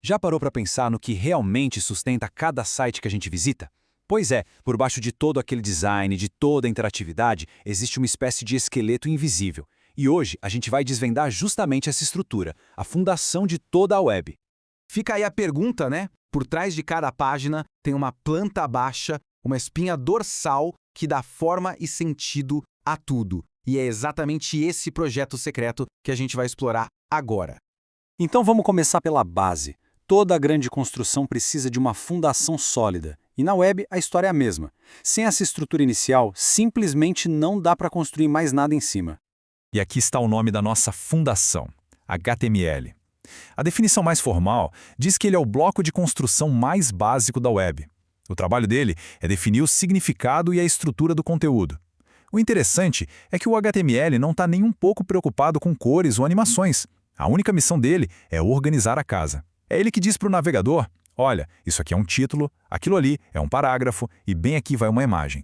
Já parou para pensar no que realmente sustenta cada site que a gente visita? Pois é, por baixo de todo aquele design, de toda a interatividade, existe uma espécie de esqueleto invisível. E hoje a gente vai desvendar justamente essa estrutura, a fundação de toda a web. Fica aí a pergunta, né? Por trás de cada página tem uma planta baixa, uma espinha dorsal que dá forma e sentido a tudo. E é exatamente esse projeto secreto que a gente vai explorar agora. Então vamos começar pela base. Toda grande construção precisa de uma fundação sólida. E na web a história é a mesma. Sem essa estrutura inicial, simplesmente não dá para construir mais nada em cima. E aqui está o nome da nossa fundação, HTML. A definição mais formal diz que ele é o bloco de construção mais básico da web. O trabalho dele é definir o significado e a estrutura do conteúdo. O interessante é que o HTML não está nem um pouco preocupado com cores ou animações. A única missão dele é organizar a casa. É ele que diz para o navegador, olha, isso aqui é um título, aquilo ali é um parágrafo e bem aqui vai uma imagem.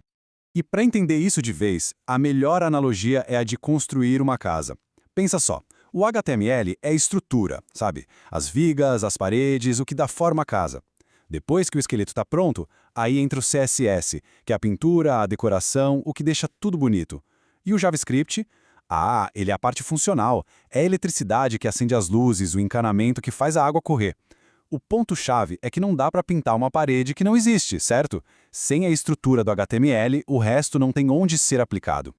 E para entender isso de vez, a melhor analogia é a de construir uma casa. Pensa só, o HTML é estrutura, sabe? As vigas, as paredes, o que dá forma à casa. Depois que o esqueleto está pronto, aí entra o CSS, que é a pintura, a decoração, o que deixa tudo bonito. E o JavaScript? Ah, ele é a parte funcional. É a eletricidade que acende as luzes, o encanamento que faz a água correr. O ponto-chave é que não dá para pintar uma parede que não existe, certo? Sem a estrutura do HTML, o resto não tem onde ser aplicado.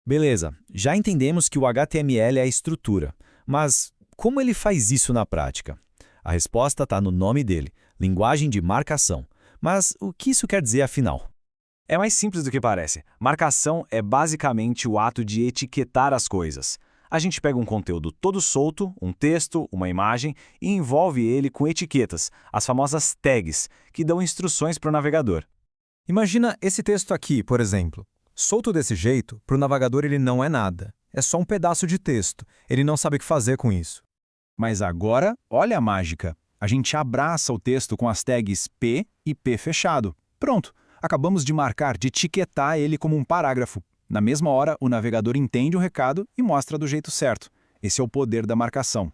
Beleza, já entendemos que o HTML é a estrutura, mas como ele faz isso na prática? A resposta está no nome dele, linguagem de marcação. Mas o que isso quer dizer afinal? É mais simples do que parece. Marcação é basicamente o ato de etiquetar as coisas. A gente pega um conteúdo todo solto, um texto, uma imagem, e envolve ele com etiquetas, as famosas tags, que dão instruções para o navegador. Imagina esse texto aqui, por exemplo. Solto desse jeito, para o navegador ele não é nada. É só um pedaço de texto. Ele não sabe o que fazer com isso. Mas agora, olha a mágica. A gente abraça o texto com as tags P e P fechado. Pronto, acabamos de marcar, de etiquetar ele como um parágrafo. Na mesma hora, o navegador entende o recado e mostra do jeito certo. Esse é o poder da marcação.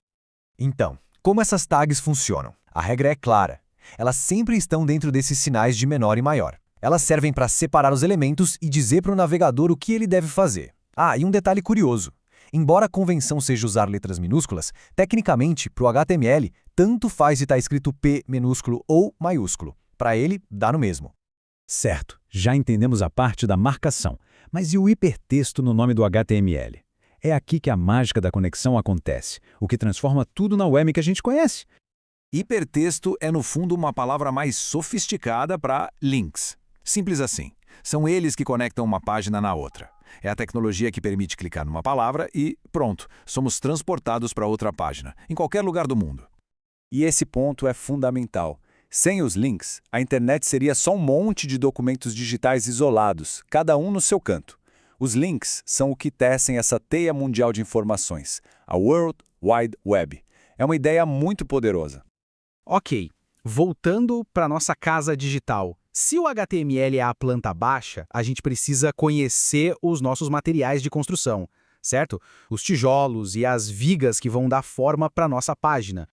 Então, como essas tags funcionam? A regra é clara. Elas sempre estão dentro desses sinais de menor e maior. Elas servem para separar os elementos e dizer para o navegador o que ele deve fazer. Ah, e um detalhe curioso. Embora a convenção seja usar letras minúsculas, tecnicamente, para o HTML, tanto faz se está escrito P minúsculo ou maiúsculo. Para ele, dá no mesmo. Certo, já entendemos a parte da marcação. Mas e o hipertexto no nome do HTML? É aqui que a mágica da conexão acontece, o que transforma tudo na web que a gente conhece. Hipertexto é, no fundo, uma palavra mais sofisticada para links. Simples assim. São eles que conectam uma página na outra. É a tecnologia que permite clicar numa palavra e, pronto, somos transportados para outra página, em qualquer lugar do mundo. E esse ponto é fundamental. Sem os links, a internet seria só um monte de documentos digitais isolados, cada um no seu canto. Os links são o que tecem essa teia mundial de informações, a World Wide Web. É uma ideia muito poderosa. Ok, voltando para nossa casa digital. Se o HTML é a planta baixa, a gente precisa conhecer os nossos materiais de construção, certo? Os tijolos e as vigas que vão dar forma para nossa página.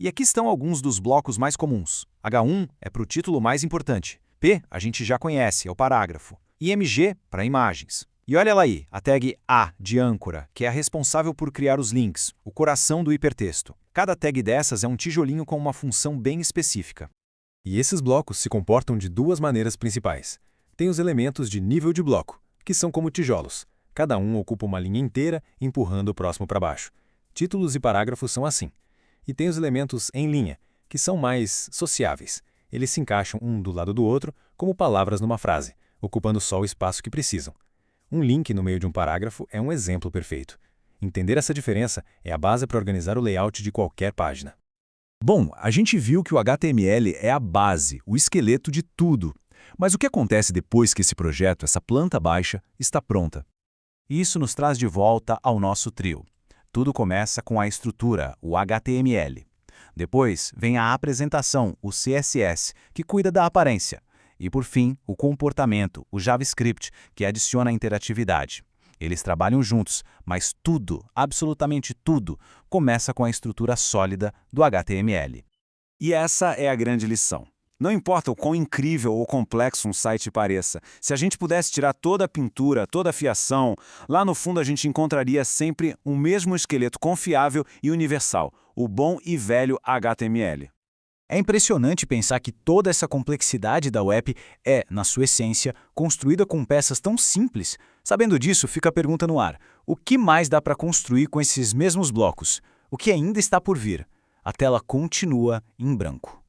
E aqui estão alguns dos blocos mais comuns. H1 é para o título mais importante. P a gente já conhece, é o parágrafo. IMG para imagens. E olha lá aí, a tag A de âncora, que é a responsável por criar os links, o coração do hipertexto. Cada tag dessas é um tijolinho com uma função bem específica. E esses blocos se comportam de duas maneiras principais. Tem os elementos de nível de bloco, que são como tijolos. Cada um ocupa uma linha inteira, empurrando o próximo para baixo. Títulos e parágrafos são assim. E tem os elementos em linha, que são mais sociáveis. Eles se encaixam um do lado do outro, como palavras numa frase, ocupando só o espaço que precisam. Um link no meio de um parágrafo é um exemplo perfeito. Entender essa diferença é a base para organizar o layout de qualquer página. Bom, a gente viu que o HTML é a base, o esqueleto de tudo. Mas o que acontece depois que esse projeto, essa planta baixa, está pronta? Isso nos traz de volta ao nosso trio. Tudo começa com a estrutura, o HTML. Depois vem a apresentação, o CSS, que cuida da aparência. E por fim, o comportamento, o JavaScript, que adiciona a interatividade. Eles trabalham juntos, mas tudo, absolutamente tudo, começa com a estrutura sólida do HTML. E essa é a grande lição. Não importa o quão incrível ou complexo um site pareça, se a gente pudesse tirar toda a pintura, toda a fiação, lá no fundo a gente encontraria sempre o mesmo esqueleto confiável e universal, o bom e velho HTML. É impressionante pensar que toda essa complexidade da web é, na sua essência, construída com peças tão simples. Sabendo disso, fica a pergunta no ar: o que mais dá para construir com esses mesmos blocos? O que ainda está por vir? A tela continua em branco.